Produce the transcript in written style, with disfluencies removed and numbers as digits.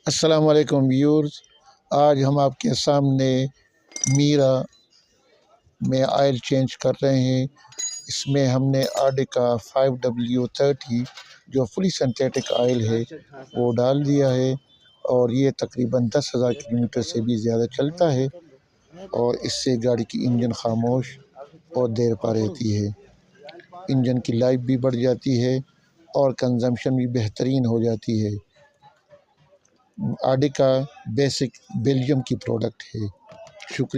अस्सलाम वालेकुम व्यूअर्स। आज हम आपके सामने मीरा में ऑयल चेंज कर रहे हैं। इसमें हमने आर्डिका 5W30 जो फुली सिंथेटिक ऑयल है वो डाल दिया है और ये तकरीबन 10,000 किलोमीटर से भी ज़्यादा चलता है और इससे गाड़ी की इंजन खामोश और देर पा रहती है। इंजन की लाइफ भी बढ़ जाती है और कंजम्पशन भी बेहतरीन हो जाती है। आर्डिका बेसिक बेल्जियम की प्रोडक्ट है। शुक्रिया।